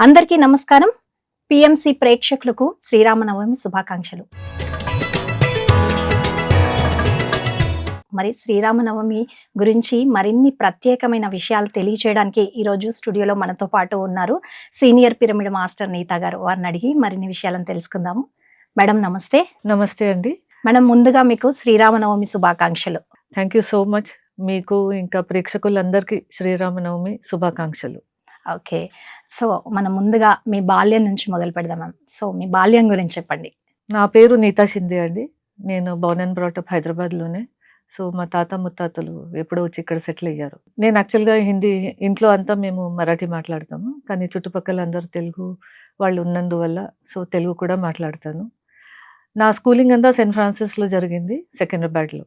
అందరికీ నమస్కారం. పిఎంసి ప్రేక్షకులకు శ్రీరామనవమి శుభాకాంక్షలు. మరి శ్రీరామనవమి గురించి మరిన్ని ప్రత్యేకమైన విషయాలు తెలియచేయడానికి ఈరోజు స్టూడియోలో మనతో పాటు ఉన్నారు సీనియర్ పిరమిడ్ మాస్టర్ నీతా గారు. వారిని అడిగి మరిన్ని విషయాలను తెలుసుకుందాము. మేడం నమస్తే. నమస్తే అండి. మేడం ముందుగా మీకు శ్రీరామనవమి శుభాకాంక్షలు. Thank you so much. మీకు ఇంకా ప్రేక్షకులందరికీ శ్రీరామనవమి శుభాకాంక్షలు. ఓకే. సో మనం ముందుగా మీ బాల్యం నుంచి మొదలు పెడదాం మ్యామ్. సో మీ బాల్యం గురించి చెప్పండి. నా పేరు నీతా షిందే అండి. నేను బోర్న్ అండ్ బ్రాటప్ హైదరాబాద్లోనే. సో మా తాత ముత్తాతలు ఎప్పుడో వచ్చి ఇక్కడ సెటిల్ అయ్యారు. నేను యాక్చువల్గా హిందీ, ఇంట్లో అంతా మేము మరాఠీ మాట్లాడతాము, కానీ చుట్టుపక్కల అందరూ తెలుగు వాళ్ళు ఉన్నందువల్ల సో తెలుగు కూడా మాట్లాడతాను. నా స్కూలింగ్ అంతా సెయింట్ ఫ్రాన్సిస్లో జరిగింది, సెకండ్రాబాద్లో.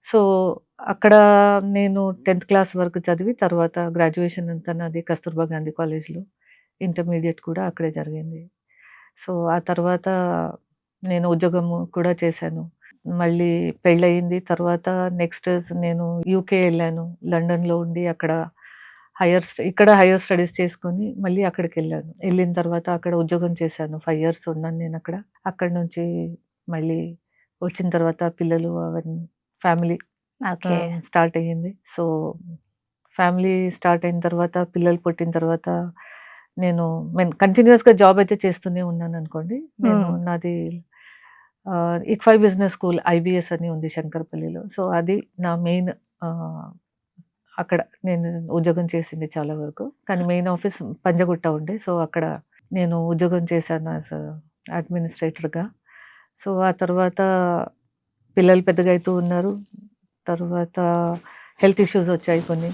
సో అక్కడ నేను 10th క్లాస్ వరకు చదివి తర్వాత గ్రాడ్యుయేషన్ అంతా నాది కస్తూర్బా గాంధీ కాలేజ్లో, ఇంటర్మీడియట్ కూడా అక్కడే జరిగింది. సో ఆ తర్వాత నేను ఉద్యోగము కూడా చేశాను. మళ్ళీ పెళ్ళయింది. తర్వాత నెక్స్ట్ నేను యూకే వెళ్ళాను. లండన్లో ఉండి అక్కడ ఇక్కడ హైయర్ స్టడీస్ చేసుకొని మళ్ళీ అక్కడికి వెళ్ళాను. వెళ్ళిన తర్వాత అక్కడ ఉద్యోగం చేశాను. 5 years ఉన్నాను నేను అక్కడ. అక్కడ నుంచి మళ్ళీ వచ్చిన తర్వాత పిల్లలు అవన్నీ ఫ్యామిలీ ఓకే. స్టార్ట్ అయ్యింది. సో ఫ్యామిలీ స్టార్ట్ అయిన తర్వాత పిల్లలు పుట్టిన తర్వాత నేను కంటిన్యూస్గా జాబ్ అయితే చేస్తూనే ఉన్నాను అనుకోండి. నేను నాది ఇక్ఫై బిజినెస్ స్కూల్ IBS అని ఉంది శంకరపల్లిలో. సో అది నా మెయిన్, అక్కడ నేను ఉద్యోగం చేసింది చాలా వరకు. కానీ మెయిన్ ఆఫీస్ పంజగుట్ట ఉండే. సో అక్కడ నేను ఉద్యోగం చేశాను యాజ్ అడ్మినిస్ట్రేటర్గా. సో ఆ తర్వాత పిల్లలు పెద్దగా అవుతూ ఉన్నారు. తర్వాత హెల్త్ ఇష్యూస్ వచ్చాయి కొన్ని.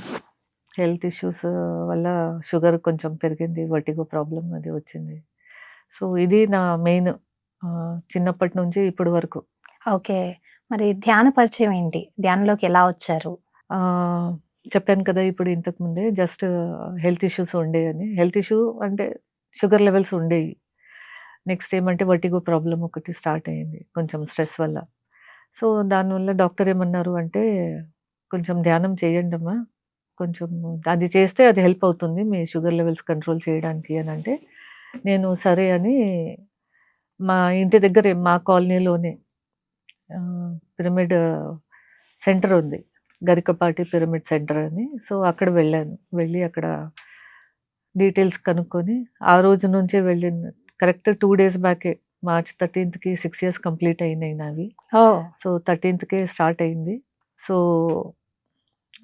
హెల్త్ ఇష్యూస్ వల్ల షుగర్ కొంచెం పెరిగింది, వర్టిగో ప్రాబ్లం అది వచ్చింది. సో ఇది నా మెయిన్ చిన్నప్పటి నుంచి ఇప్పటి వరకు. ఓకే. మరి ధ్యాన పరిచయం ఏంటి? ధ్యానంలోకి ఎలా వచ్చారు? చెప్పాను కదా ఇప్పుడు ఇంతకుముందే, జస్ట్ హెల్త్ ఇష్యూస్ ఉండేవి. హెల్త్ ఇష్యూ అంటే షుగర్ లెవెల్స్ ఉండేవి. నెక్స్ట్ ఏమంటే వర్టిగో ప్రాబ్లం ఒకటి స్టార్ట్ అయ్యింది కొంచెం స్ట్రెస్ వల్ల. సో దానివల్ల డాక్టర్ ఏమన్నారు అంటే, కొంచెం ధ్యానం చేయండి అమ్మా, కొంచెం అది చేస్తే అది హెల్ప్ అవుతుంది మీ షుగర్ లెవెల్స్ కంట్రోల్ చేయడానికి అని అంటే, నేను సరే అని మా ఇంటి దగ్గరే మా కాలనీలోనే పిరమిడ్ సెంటర్ ఉంది, గరికపాటి పిరమిడ్ సెంటర్ అని. సో అక్కడ వెళ్ళాను. వెళ్ళి అక్కడ డీటెయిల్స్ కనుక్కొని ఆ రోజు నుంచే వెళ్ళింది. Correct 2 days బ్యాకే, March 13th 6 years complete అయినాయి నావి. సో 13th స్టార్ట్ అయింది. సో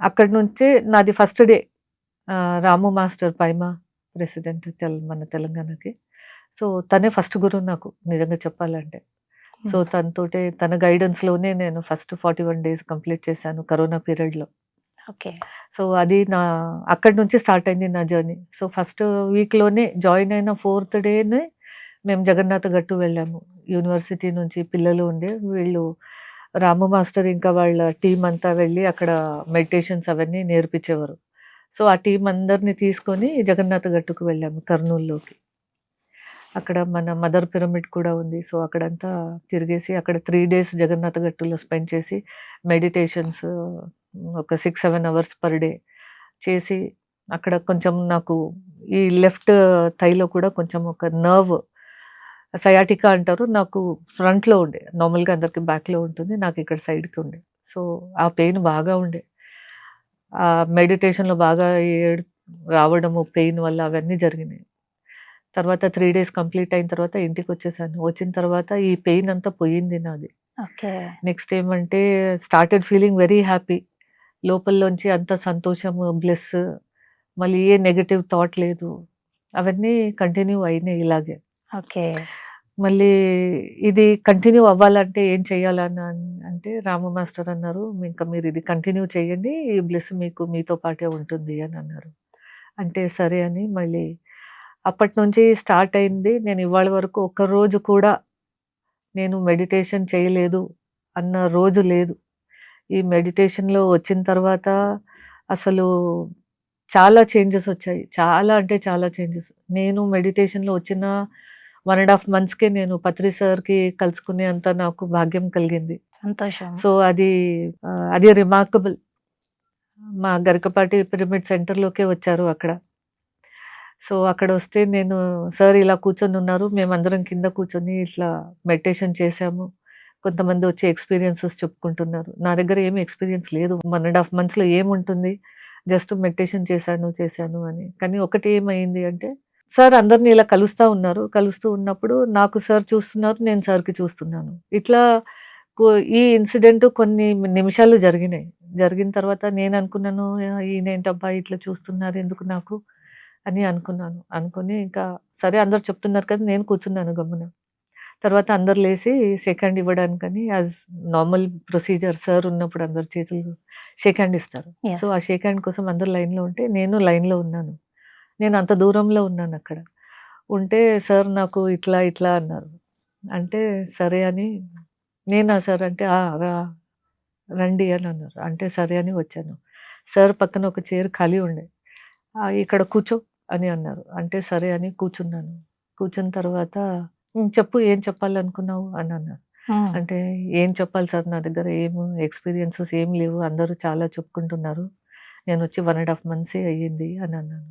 అక్కడి నుంచే నాది ఫస్ట్ డే. రాము మాస్టర్ పైమా ప్రెసిడెంట్ మన తెలంగాణకి. సో తనే ఫస్ట్ గురువు నాకు నిజంగా చెప్పాలంటే. సో తనతోటే, తన గైడెన్స్లోనే నేను ఫస్ట్ 41 days కంప్లీట్ చేశాను కరోనా పీరియడ్లో. ఓకే. సో అది అక్కడి నుంచి స్టార్ట్ అయింది నా జర్నీ. సో ఫస్ట్ వీక్లోనే జాయిన్ అయిన 4th డేనే మేము జగన్నాథ గట్టు వెళ్ళాము. యూనివర్సిటీ నుంచి పిల్లలు ఉండే, వీళ్ళు రాము మాస్టర్ ఇంకా వాళ్ళ టీం అంతా వెళ్ళి అక్కడ మెడిటేషన్స్ అవన్నీ నేర్పించేవారు. సో ఆ టీం అందరినీ తీసుకొని జగన్నాథ గట్టుకు వెళ్ళాము, కర్నూలులోకి. అక్కడ మన మదర్ పిరమిడ్ కూడా ఉంది. సో అక్కడంతా తిరిగేసి అక్కడ 3 days జగన్నాథ గట్టులో స్పెండ్ చేసి మెడిటేషన్స్ ఒక 6-7 hours పర్ డే చేసి, అక్కడ కొంచెం నాకు ఈ లెఫ్ట్ థైలో కూడా కొంచెం ఒక నర్వ్, సయాటికా అంటారు, నాకు ఫ్రంట్లో ఉండే. నార్మల్గా అందరికి బ్యాక్లో ఉంటుంది, నాకు ఇక్కడ సైడ్కి ఉండే. సో ఆ పెయిన్ బాగా ఉండే. ఆ మెడిటేషన్లో బాగా రావడము పెయిన్ వల్ల అవన్నీ జరిగినాయి. తర్వాత 3 days కంప్లీట్ అయిన తర్వాత ఇంటికి వచ్చేసాను. వచ్చిన తర్వాత ఈ పెయిన్ అంతా పోయింది నాది. ఓకే. నెక్స్ట్ ఏమంటే స్టార్టెడ్ ఫీలింగ్ వెరీ హ్యాపీ. లోపల్లోంచి అంత సంతోషము, బ్లెస్, మళ్ళీ ఏ నెగటివ్ థాట్ లేదు. అవన్నీ కంటిన్యూ అయినాయి ఇలాగే. ఓకే. మళ్ళీ ఇది కంటిన్యూ అవ్వాలంటే ఏం చేయాలని అంటే రాము మాస్టర్ అన్నారు, ఇంకా మీరు ఇది కంటిన్యూ చేయండి, ఈ బ్లెస్ మీకు మీతో పాటే ఉంటుంది అని అన్నారు. అంటే సరే అని మళ్ళీ అప్పటి నుంచి స్టార్ట్ అయింది. నేను ఇవాళ వరకు ఒక్కరోజు కూడా నేను మెడిటేషన్ చేయలేదు అన్న రోజు లేదు. ఈ మెడిటేషన్లో వచ్చిన తర్వాత అసలు చాలా చేంజెస్ వచ్చాయి. చాలా అంటే చాలా చేంజెస్. నేను మెడిటేషన్లో వచ్చిన 1.5 monthsకే నేను పత్రి సార్కి కలుసుకునే అంత నాకు భాగ్యం కలిగింది. సంతోషం. సో అది రిమార్కబుల్. మా గరికపాటి పిరమిడ్ సెంటర్లోకే వచ్చారు అక్కడ. సో అక్కడ వస్తే నేను సార్ ఇలా కూర్చొని ఉన్నారు, మేమందరం కింద కూర్చొని ఇట్లా మెడిటేషన్ చేసాము, కొంతమంది వచ్చి ఎక్స్పీరియన్సెస్ చెప్పుకుంటున్నారు. నా దగ్గర ఏమి ఎక్స్పీరియన్స్ లేదు, 1.5 monthsలో ఏముంటుంది, జస్ట్ మెడిటేషన్ చేశాను అని. కానీ ఒకటి ఏమైంది అంటే సార్ అందరిని ఇలా కలుస్తూ ఉన్నప్పుడు నాకు సార్ చూస్తున్నారు, నేను సార్కి చూస్తున్నాను. ఇట్లా ఈ ఇన్సిడెంట్ కొన్ని నిమిషాలు జరిగిన తర్వాత నేను అనుకున్నాను, ఈయనేంటబ్బా ఇట్లా చూస్తున్నారు ఎందుకు నాకు అని అనుకుని ఇంకా సరే అందరు చెప్తున్నారు కదా, నేను కూర్చున్నాను గమ్మున. తర్వాత అందరు లేసి షేక్ హ్యాండ్ ఇవ్వడానికని యాజ్ నార్మల్ ప్రొసీజర్ సార్ ఉన్నప్పుడు అందరు చేతులు షేక్ హ్యాండ్ ఇస్తారు. Yes. సో ఆ షేక్ హ్యాండ్ కోసం అందరు లైన్లో ఉంటే నేను లైన్లో ఉన్నాను. నేను అంత దూరంలో ఉన్నాను అక్కడ. ఉంటే సార్ నాకు ఇట్లా అన్నారు. అంటే సరే అని నేనా సార్ అంటే రండి అని అన్నారు. అంటే సరే అని వచ్చాను. సార్ పక్కన ఒక చైర్ ఖాళీ ఉండే. ఇక్కడ కూర్చో అని అన్నారు. అంటే సరే అని కూర్చున్నాను. కూర్చున్న తర్వాత చెప్పు ఏం చెప్పాలనుకున్నావు అని అన్నారు. అంటే ఏం చెప్పాలి సార్, నా దగ్గర ఎక్స్పీరియన్సెస్ ఏం లేవు, అందరూ చాలా చెప్పుకుంటున్నారు, నేను వచ్చి 1.5 months అయ్యింది అని అన్నాను.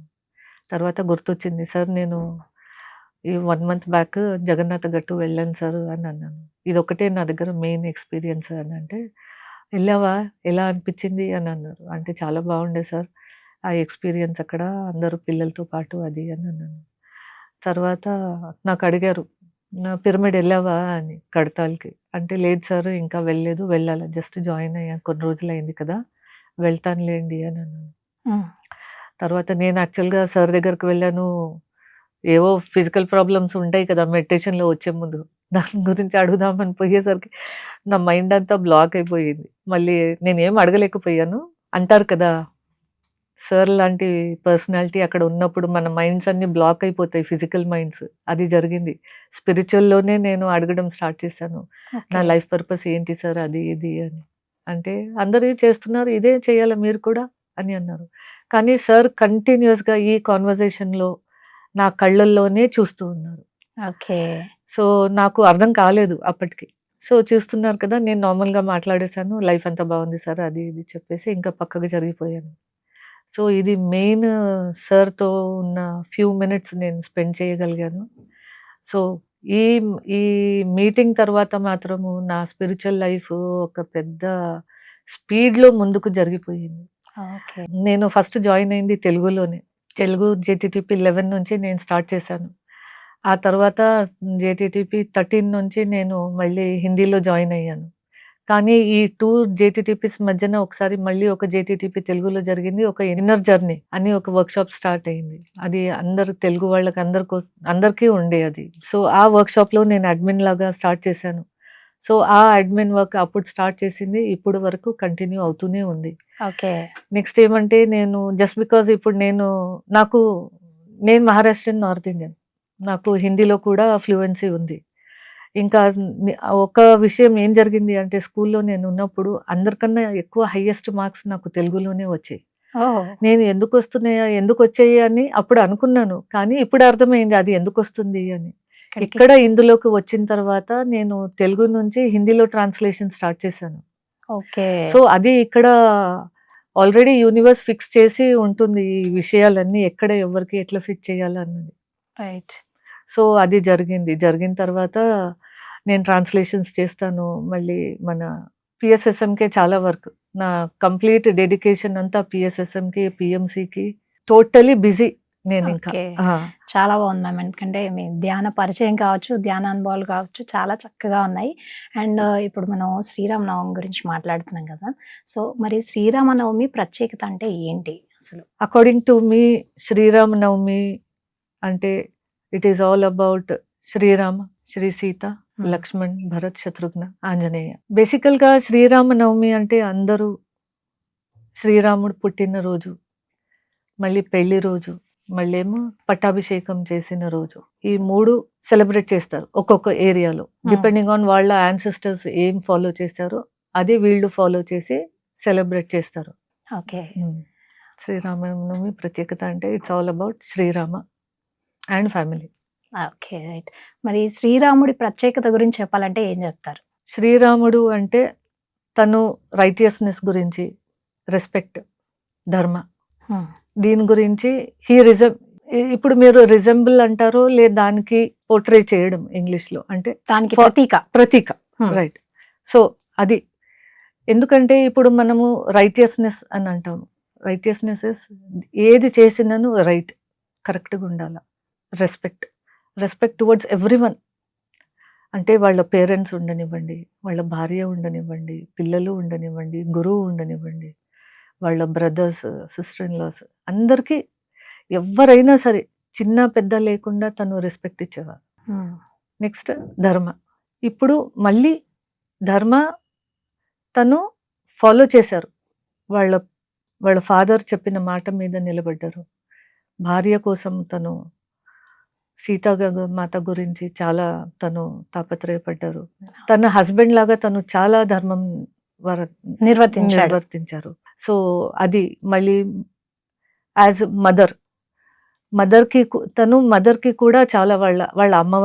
తర్వాత గుర్తొచ్చింది, సార్ నేను ఈ 1 month బ్యాక్ జగన్నాథ గట్టు వెళ్ళాను సార్ అని అన్నాను. ఇదొకటే నా దగ్గర మెయిన్ ఎక్స్పీరియన్స్ అని అంటే, వెళ్ళావా ఎలా అనిపించింది అని అన్నారు. అంటే చాలా బాగుండే సార్ ఆ ఎక్స్పీరియన్స్ అక్కడ అందరూ పిల్లలతో పాటు అది అని అన్నాను. తర్వాత నాకు అడిగారు, నా పిరమిడ్ వెళ్ళావా అని కడతాల్కి. అంటే లేదు సార్ ఇంకా వెళ్ళలేదు, వెళ్ళాలి, జస్ట్ జాయిన్ అయ్యాను, కొన్ని రోజులు అయింది కదా, వెళ్తానులేండి అని అన్నాను. తర్వాత నేను యాక్చువల్గా సార్ దగ్గరికి వెళ్ళాను, ఏవో ఫిజికల్ ప్రాబ్లమ్స్ ఉంటాయి కదా మెడిటేషన్లో వచ్చే ముందు, దాని గురించి అడుగుదామని పోయేసరికి నా మైండ్ అంతా బ్లాక్ అయిపోయింది. మళ్ళీ నేనేం అడగలేకపోయాను. అంటారు కదా సార్ లాంటి పర్సనాలిటీ అక్కడ ఉన్నప్పుడు మన మైండ్స్ అన్ని బ్లాక్ అయిపోతాయి, ఫిజికల్ మైండ్స్. అది జరిగింది. స్పిరిచువల్లోనే నేను అడగడం స్టార్ట్ చేశాను, నా లైఫ్ పర్పస్ ఏంటి సార్ అది ఇది అని. అంటే అందరూ చేస్తున్నారు, ఇదే చేయాలా మీరు కూడా అని అన్నారు. కానీ సార్ కంటిన్యూస్గా ఈ కాన్వర్జేషన్లో నా కళ్ళల్లోనే చూస్తూ ఉన్నారు. ఓకే. సో నాకు అర్థం కాలేదు అప్పటికి. సో చూస్తున్నారు కదా, నేను నార్మల్గా మాట్లాడేశాను, లైఫ్ అంతా బాగుంది సార్ అది ఇది చెప్పేసి ఇంకా పక్కకు జరిగిపోయాను. సో ఇది మెయిన్ సార్తో ఉన్న ఫ్యూ మినిట్స్ నేను స్పెండ్ చేయగలిగాను. సో ఈ ఈ మీటింగ్ తర్వాత మాత్రము నా స్పిరిచువల్ లైఫ్ ఒక పెద్ద స్పీడ్లో ముందుకు జరిగిపోయింది. ఓకే. నేను ఫస్ట్ జాయిన్ అయింది తెలుగులోనే. తెలుగు జేటీటీపీ 11 నుంచి నేను స్టార్ట్ చేశాను. ఆ తర్వాత జేటీటీపీ 13 నుంచి నేను మళ్ళీ హిందీలో జాయిన్ అయ్యాను. కానీ ఈ 2 జేటీటీపీస్ మధ్యన ఒకసారి మళ్ళీ ఒక జేటీటీపీ తెలుగులో జరిగింది, ఒక ఇన్నర్ జర్నీ అని ఒక వర్క్షాప్ స్టార్ట్ అయింది. అది అందరు తెలుగు వాళ్ళకి అందరికీ ఉండే అది. సో ఆ వర్క్షాప్లో నేను అడ్మిన్ లాగా స్టార్ట్ చేశాను. సో ఆ అడ్మిన్ వర్క్ అప్పుడు స్టార్ట్ చేసింది, ఇప్పుడు వరకు కంటిన్యూ అవుతూనే ఉంది. ఓకే. నెక్స్ట్ ఏమంటే నేను జస్ట్ బికాజ్ ఇప్పుడు నేను మహారాష్ట్రన్, నార్త్ ఇండియన్, నాకు హిందీలో కూడా ఫ్లూయెన్సీ ఉంది. ఇంకా ఒక విషయం ఏం జరిగింది అంటే స్కూల్లో నేను ఉన్నప్పుడు అందరికన్నా ఎక్కువ హైయెస్ట్ మార్క్స్ నాకు తెలుగులోనే వచ్చాయి. నేను ఎందుకు వచ్చాయి అని అప్పుడు అనుకున్నాను, కానీ ఇప్పుడు అర్థమైంది అది ఎందుకు వస్తుంది అని. ఇక్కడ ఇందులోకి వచ్చిన తర్వాత నేను తెలుగు నుంచి హిందీలో ట్రాన్స్లేషన్ స్టార్ట్ చేశాను. ఓకే. సో అది ఇక్కడ ఆల్రెడీ యూనివర్స్ ఫిక్స్ చేసి ఉంటుంది ఈ విషయాలన్నీ, ఎక్కడ ఎవరికి ఎట్లా ఫిట్ చేయాలన్నది. రైట్. సో అది జరిగిన తర్వాత నేను ట్రాన్స్లేషన్స్ చేస్తాను. మళ్ళీ మన పిఎస్ఎస్ఎంకే చాలా వర్క్, నా కంప్లీట్ డెడికేషన్ అంతా పిఎస్ఎస్ఎంకి, పిఎంసికి టోటలీ బిజీ నేను ఇంకా. చాలా బాగుంది మ్యామ్, ఎందుకంటే మీ ధ్యాన పరిచయం కావచ్చు, ధ్యాన అనుభవాలు కావచ్చు చాలా చక్కగా ఉన్నాయి. అండ్ ఇప్పుడు మనం శ్రీరామనవమి గురించి మాట్లాడుతున్నాం కదా, సో మరి శ్రీరామనవమి ప్రత్యేకత అంటే ఏంటి అసలు? అకార్డింగ్ టు మీ శ్రీరామనవమి అంటే it is all about Sri Rama, Sri Sita, Lakshman, Bharat, Shatrughna, Anjaneya. బేసికల్గా శ్రీరామనవమి అంటే అందరూ శ్రీరాముడు పుట్టిన రోజు, మళ్ళీ పెళ్లి రోజు, మళ్ళీ ఏమో పట్టాభిషేకం చేసిన రోజు, ఈ 3 సెలబ్రేట్ చేస్తారు ఒక్కొక్క ఏరియాలో, డిపెండింగ్ ఆన్ వాళ్ళ యాన్సిస్టర్స్ ఏం ఫాలో చేశారో అది వీళ్ళు ఫాలో చేసి సెలబ్రేట్ చేస్తారు. ఓకే. శ్రీరామనవమి ప్రత్యేకత అంటే it's all about Sri Rama and family. Okay, right. మరి శ్రీరాముడి ప్రత్యేకత గురించి చెప్పాలంటే ఏం చెప్తారు? శ్రీరాముడు అంటే తను రైటియస్నెస్ గురించి, రెస్పెక్ట్, ధర్మ, దీని గురించి ఇప్పుడు మీరు రిజెంబుల్ అంటారో లేదు దానికి పోర్ట్రే చేయడం ఇంగ్లీష్లో అంటే దానికి For- ప్రతీక. ప్రతీక Hmm. రైట్. సో అది ఎందుకంటే ఇప్పుడు మనము రైటియస్నెస్ అని అంటాము. రైటియస్నెస్ ఇస్ ఏది చేసినాను రైట్, కరెక్ట్గా ఉండాల. Respect towards everyone. అంటే వాళ్ళ పేరెంట్స్ ఉండనివ్వండి, వాళ్ళ భార్య ఉండనివ్వండి, పిల్లలు ఉండనివ్వండి, గురువు ఉండనివ్వండి, వాళ్ళ బ్రదర్స్, సిస్టర్ ఇన్ లాస్, అందరికీ ఎవరైనా సరే చిన్న పెద్ద లేకుండా తను రెస్పెక్ట్ ఇచ్చేవారు. Hmm. నెక్స్ట్ ధర్మ. ఇప్పుడు మళ్ళీ ధర్మ తను ఫాలో చేశారు. వాళ్ళ వాళ్ళ ఫాదర్ చెప్పిన మాట మీద నిలబడ్డారు. భార్య కోసం తను మాత గురించి చాలా తను తాపత్రయపడ్డారు. తన హస్బెండ్ లాగా తను చాలా ధర్మం నిర్వర్తించారు. సో అది మళ్ళీ యాజ్ మదర్కి కూడా చాలా వాళ్ళ అమ్మ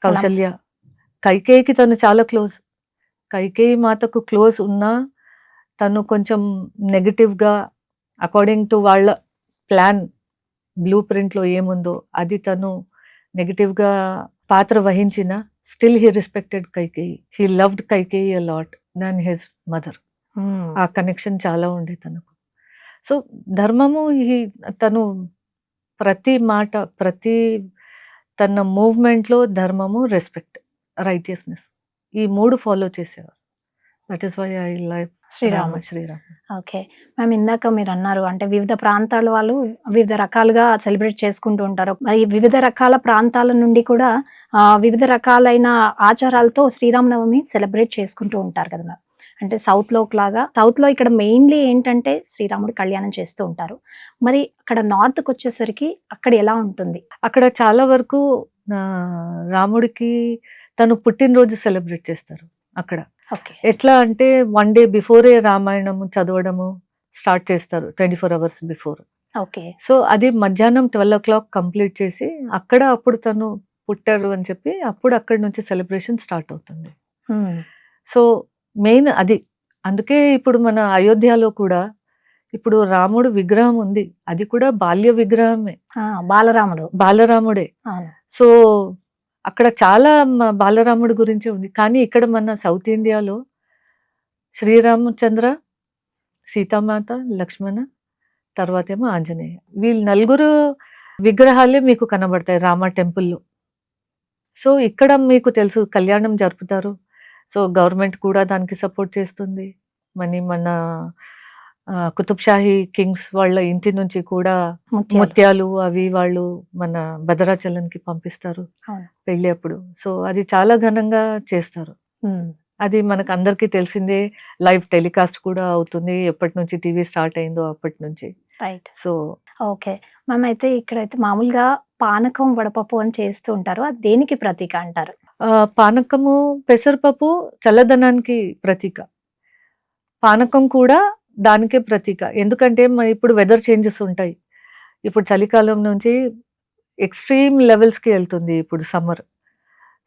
కౌశల్య, కైకేయికి తను చాలా క్లోజ్. కైకేయి మాతకు క్లోజ్ ఉన్నా తను కొంచెం నెగటివ్గా అకార్డింగ్ టు వాళ్ళ ప్లాన్ బ్లూ ప్రింట్లో ఏముందో అది తను నెగటివ్గా పాత్ర వహించిన still he respected Kaikeyi. He loved Kaikeyi a lot than his mother. ఆ కనెక్షన్ చాలా ఉండే తనకు. సో ధర్మము తను ప్రతి మాట, ప్రతి తన మూవ్మెంట్లో ధర్మము, రెస్పెక్ట్, రైటియస్నెస్ ఈ 3 ఫాలో చేసేవారు. That is why I like Sri Ram. Sri Ram. Okay ma'am, ఇందాక మీరు అన్నారు అంటే వివిధ ప్రాంతాల వాళ్ళు వివిధ రకాలుగా సెలబ్రేట్ చేసుకుంటూ ఉంటారు. మరి వివిధ రకాల ప్రాంతాల నుండి కూడా వివిధ రకాలైన ఆచారాలతో శ్రీరామనవమి సెలబ్రేట్ చేసుకుంటూ ఉంటారు కదా మ్యామ్. అంటే సౌత్లో ఇక్కడ మెయిన్లీ ఏంటంటే శ్రీరాముడి కళ్యాణం చేస్తూ ఉంటారు. మరి అక్కడ నార్త్కి వచ్చేసరికి అక్కడ ఎలా ఉంటుంది? అక్కడ చాలా వరకు రాముడికి తను పుట్టినరోజు సెలబ్రేట్ చేస్తారు అక్కడ. ఓకే. ఎట్లా అంటే 1 day బిఫోరే రామాయణం చదవడము స్టార్ట్ చేస్తారు, 24 hours బిఫోర్. ఓకే. సో అది మధ్యాహ్నం 12 o'clock కంప్లీట్ చేసి అప్పుడు తను పుట్టారు అని చెప్పి అప్పుడు అక్కడి నుంచి సెలబ్రేషన్ స్టార్ట్ అవుతుంది. సో మెయిన్ అది. అందుకే ఇప్పుడు మన అయోధ్యలో కూడా ఇప్పుడు రాముడు విగ్రహం ఉంది, అది కూడా బాల్య విగ్రహమే, బాలరాముడే. సో అక్కడ చాలా బాలరాముడి గురించి ఉంది. కానీ ఇక్కడ మన సౌత్ ఇండియాలో శ్రీరామచంద్ర, సీతామాత, లక్ష్మణ, తర్వాత ఏమో ఆంజనేయ, వీళ్ళు 4 విగ్రహాలే మీకు కనబడతాయి రామ టెంపుల్లో. సో ఇక్కడ మీకు తెలుసు కళ్యాణం జరుపుతారు. సో గవర్నమెంట్ కూడా దానికి సపోర్ట్ చేస్తుంది. మన కుతుబ్ షాహీ కింగ్స్ వాళ్ళ ఇంటి నుంచి కూడా ముత్యాలు అవి వాళ్ళు మన భద్రాచలంకి పంపిస్తారు పెళ్ళి అప్పుడు. సో అది చాలా ఘనంగా చేస్తారు. అది మనకు అందరికీ తెలిసిందే. లైవ్ టెలికాస్ట్ కూడా అవుతుంది ఎప్పటి నుంచి టీవీ స్టార్ట్ అయిందో అప్పటి నుంచి. రైట్. సో ఓకే మ్యామ్, అయితే ఇక్కడైతే మామూలుగా పానకం, వడపప్పు అని చేస్తూ ఉంటారు. అది దేనికి ప్రతీక అంటారు? పానకము, పెసరపప్పు చల్లదనానికి ప్రతీక. పానకం కూడా దానికే ప్రతీక. ఎందుకంటే ఇప్పుడు వెదర్ చేంజెస్ ఉంటాయి. ఇప్పుడు చలికాలం నుంచి ఎక్స్ట్రీమ్ లెవెల్స్కి వెళ్తుంది ఇప్పుడు సమ్మర్.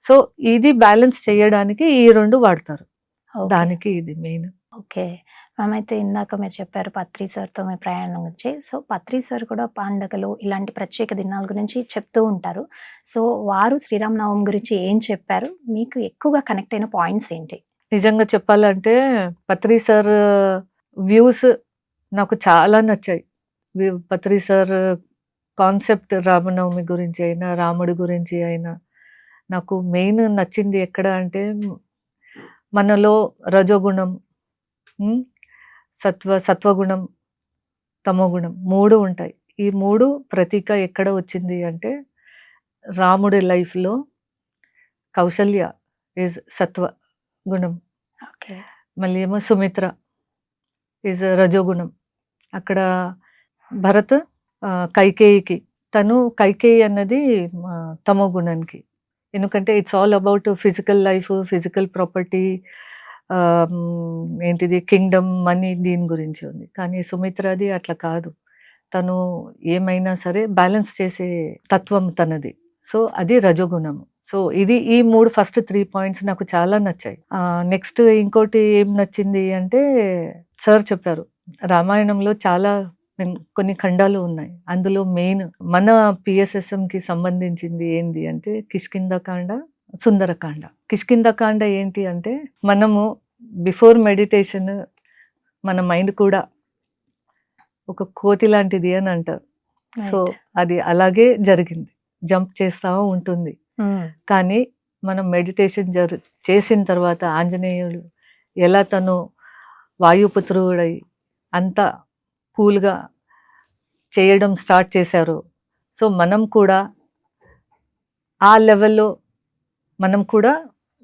సో ఇది బ్యాలెన్స్ చేయడానికి ఈ 2 వాడతారు. దానికి ఇది మెయిన్. ఓకే మ్యామ్, అయితే ఇందాక మీరు చెప్పారు పత్రి సార్తో మీ ప్రయాణం గురించి. సో పత్రి సార్ కూడా పండుగలు ఇలాంటి ప్రత్యేక దినాల గురించి చెప్తూ ఉంటారు. సో వారు శ్రీరామనవమి గురించి ఏం చెప్పారు? మీకు ఎక్కువగా కనెక్ట్ అయిన పాయింట్స్ ఏంటి? నిజంగా చెప్పాలంటే పత్రి సార్ వ్యూస్ నాకు చాలా నచ్చాయి. పత్రి సార్ కాన్సెప్ట్ రామనవమి గురించి అయినా రాముడి గురించి అయినా నాకు మెయిన్ నచ్చింది ఎక్కడ అంటే మనలో రజోగుణం, సత్వగుణం, తమోగుణం 3 ఉంటాయి. ఈ 3 ప్రతీక ఎక్కడ వచ్చింది అంటే రాముడి లైఫ్లో కౌశల్య ఈజ్ సత్వగుణం, మళ్ళీ ఏమో సుమిత్ర ఈజ్ రజోగుణం. అక్కడ భరత్ కైకేయికి, కైకేయి అన్నది తమోగుణానికి. ఎందుకంటే it's all about physical life, physical property, ఏంటిది కింగ్డమ్, మనీ, దీని గురించి ఉంది. కానీ సుమిత్రది అట్లా కాదు. తను ఏమైనా సరే బ్యాలెన్స్ చేసే తత్వం తనది. సో అది రజోగుణము. సో ఈ 3 ఫస్ట్ 3 పాయింట్స్ నాకు చాలా నచ్చాయి. నెక్స్ట్ ఇంకోటి ఏం నచ్చింది అంటే సార్ చెప్పారు రామాయణంలో చాలా మేము కొన్ని ఖండాలు ఉన్నాయి. అందులో మెయిన్ మన పిఎస్ఎస్ఎంకి సంబంధించింది ఏంది అంటే కిష్కింధకాండ, సుందరకాండ. కిష్కింధకాండ ఏంటి అంటే మనము బిఫోర్ మెడిటేషన్ మన మైండ్ కూడా ఒక కోతి లాంటిది అని అంటారు. సో అది అలాగే జరిగింది, జంప్ చేస్తూ ఉంటుంది. కానీ మనం మెడిటేషన్ చేసిన తర్వాత ఆంజనేయుడు ఎలా తను వాయుపుత్రుడై అంత కూల్గా చేయడం స్టార్ట్ చేశారు. సో మనం కూడా ఆ లెవెల్లో మనం కూడా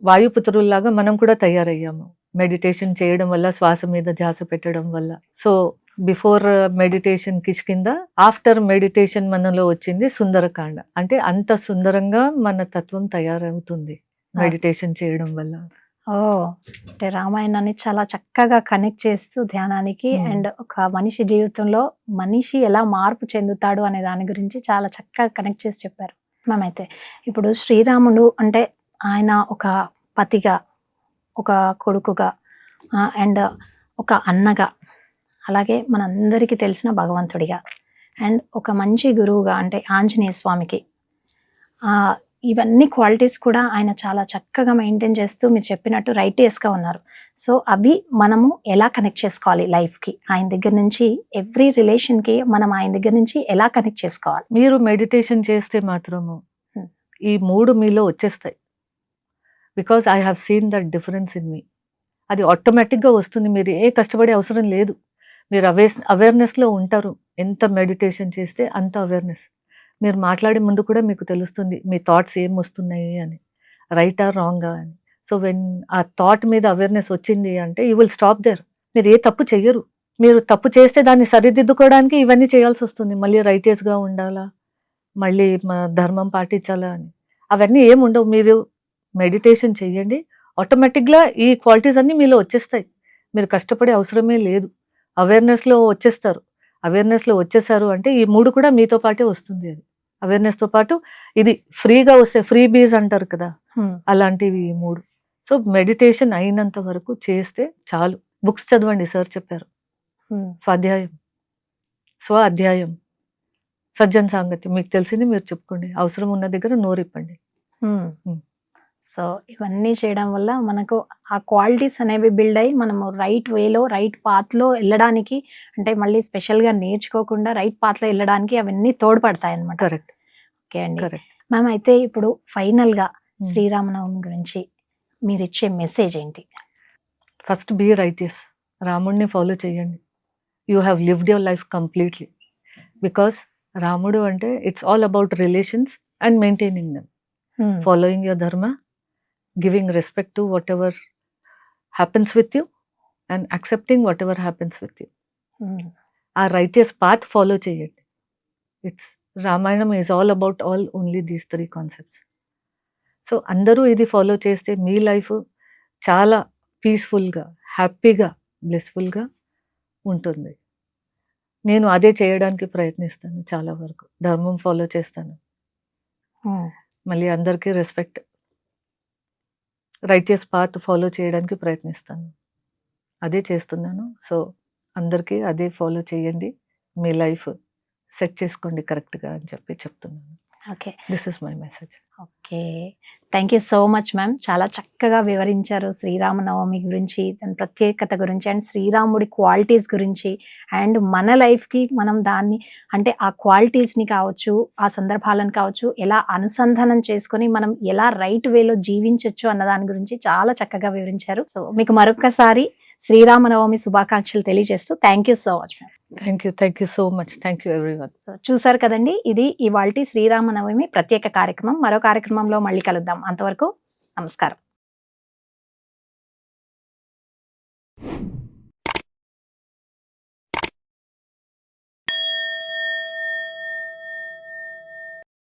వాయుపుత్రుల్లాగా మనం కూడా తయారయ్యాము మెడిటేషన్ చేయడం వల్ల, శ్వాస మీద ధ్యాస పెట్టడం వల్ల. So before meditation Kishkindha, after meditation మనలో వచ్చింది సుందరకాండ. అంటే అంత సుందరంగా మన తత్వం తయారవుతుంది మెడిటేషన్ చేయడం వల్ల. ఓ అంటే రామాయణాన్ని చాలా చక్కగా కనెక్ట్ చేస్తూ ధ్యానానికి అండ్ ఒక మనిషి జీవితంలో మనిషి ఎలా మార్పు చెందుతాడు అనే దాని గురించి చాలా చక్కగా కనెక్ట్ చేసి చెప్పారు. మేమైతే ఇప్పుడు శ్రీరాముడు అంటే ఆయన ఒక పతిగా, ఒక కొడుకుగా అండ్ ఒక అన్నగా, అలాగే మనందరికీ తెలిసిన భగవంతుడిగా అండ్ ఒక మంచి గురువుగా అంటే ఆంజనేయ స్వామికి ఇవన్నీ క్వాలిటీస్ కూడా ఆయన చాలా చక్కగా మెయింటైన్ చేస్తూ మీరు చెప్పినట్టు రైటియస్గా ఉన్నారు. సో అవి మనము ఎలా కనెక్ట్ చేసుకోవాలి లైఫ్కి, ఆయన దగ్గర నుంచి ఎవ్రీ రిలేషన్కి మనం ఆయన దగ్గర నుంచి ఎలా కనెక్ట్ చేసుకోవాలి? మీరు మెడిటేషన్ చేస్తే మాత్రము ఈ 3 మీలో వచ్చేస్తాయి. Because I have seen that difference in me. అది ఆటోమేటిక్గా వస్తుంది, మీరు ఏ కష్టపడే అవసరం లేదు. మీరు అవేర్నెస్లో ఉంటారు. ఎంత మెడిటేషన్ చేస్తే అంత అవేర్నెస్. మీరు మాట్లాడే ముందు కూడా మీకు తెలుస్తుంది మీ థాట్స్ ఏం వస్తున్నాయి అని, రైటా రాంగా అని. సో వెన్ ఆ థాట్ మీద అవేర్నెస్ వచ్చింది అంటే యూ విల్ స్టాప్ దేర్. మీరు ఏ తప్పు చెయ్యరు. మీరు తప్పు చేస్తే దాన్ని సరిదిద్దుకోవడానికి ఇవన్నీ చేయాల్సి వస్తుంది. మళ్ళీ రైటియస్గా ఉండాలా, మళ్ళీ ధర్మం పాటించాలా అని అవన్నీ ఏమి ఉండవు. మీరు మెడిటేషన్ చెయ్యండి, ఆటోమేటిక్గా ఈ క్వాలిటీస్ అన్నీ మీలో వచ్చేస్తాయి. మీరు కష్టపడే అవసరమే లేదు. అవేర్నెస్లో వచ్చేస్తారు. అవేర్నెస్లో వచ్చేసారు అంటే ఈ 3 కూడా మీతో పాటే వస్తుంది. అది అవేర్నెస్తో పాటు ఇది ఫ్రీగా వస్తే ఫ్రీ బీజ్ అంటారు కదా, అలాంటివి ఈ 3. సో మెడిటేషన్ అయినంత వరకు చేస్తే చాలు. బుక్స్ చదవండి, సార్ చెప్పారు. స్వ అధ్యాయం, సజ్జన సాంగత్యం, మీకు తెలిసింది మీరు చెప్పుకోండి, అవసరం ఉన్న దగ్గర నోరిప్పండి. సో ఇవన్నీ చేయడం వల్ల మనకు ఆ క్వాలిటీస్ అనేవి బిల్డ్ అయ్యి మనము రైట్ వేలో, రైట్ పాత్లో వెళ్ళడానికి, అంటే మళ్ళీ స్పెషల్గా నేర్చుకోకుండా రైట్ పాత్లో వెళ్ళడానికి అవన్నీ తోడ్పడతాయి అన్నమాట. కరెక్ట్. ఓకే అండి మ్యామ్. అయితే ఇప్పుడు ఫైనల్గా శ్రీరామనవమి గురించి మీరు ఇచ్చే మెసేజ్ ఏంటి? First be righteous. రాముడిని ఫాలో చేయండి. You have lived your life completely. Because రాముడు అంటే it's all about relations and maintaining them, following your dharma, giving respect to whatever happens with you and accepting whatever happens with you. Our righteous path follow cheyandi. It's Ramayana is all about all only these 3 concepts. So andaru idi follow cheste me life చాలా పీస్ఫుల్గా, హ్యాపీగా, బ్లిస్ఫుల్గా ఉంటుంది. నేను అదే చేయడానికి ప్రయత్నిస్తాను. చాలా వరకు ధర్మం ఫాలో చేస్తాను. మళ్ళీ అందరికీ రెస్పెక్ట్, రైటియస్ పాత్ ఫాలో చేయడానికి ప్రయత్నిస్తాను. అదే చేస్తున్నాను. సో అందరికీ అదే ఫాలో చేయండి, మీ లైఫ్ సెట్ చేసుకోండి కరెక్ట్గా అని చెప్పి చెప్తున్నాను. Okay, this is my message. Okay, thank you so much ma'am. చాలా చక్కగా వివరించారు శ్రీరామనవమి గురించి, దాని ప్రత్యేకత గురించి అండ్ శ్రీరాముడి క్వాలిటీస్ గురించి అండ్ మన లైఫ్కి మనం దాన్ని అంటే ఆ క్వాలిటీస్ని కావచ్చు, ఆ సందర్భాలను కావచ్చు ఎలా అనుసంధానం చేసుకొని మనం ఎలా రైట్ వేలో జీవించవచ్చు అన్న దాని గురించి చాలా చక్కగా వివరించారు. సో మీకు మరొకసారి శ్రీరామనవమి శుభాకాంక్షలు తెలియజేస్తూ thank you so much ma'am. Thank you so much. Thank you everyone. చూసారు కదండి, ఇది ఇవాల్టి శ్రీరామనవమి ప్రత్యేక కార్యక్రమం. మరో కార్యక్రమంలో మళ్ళీ కలుద్దాం. అంతవరకు నమస్కారం.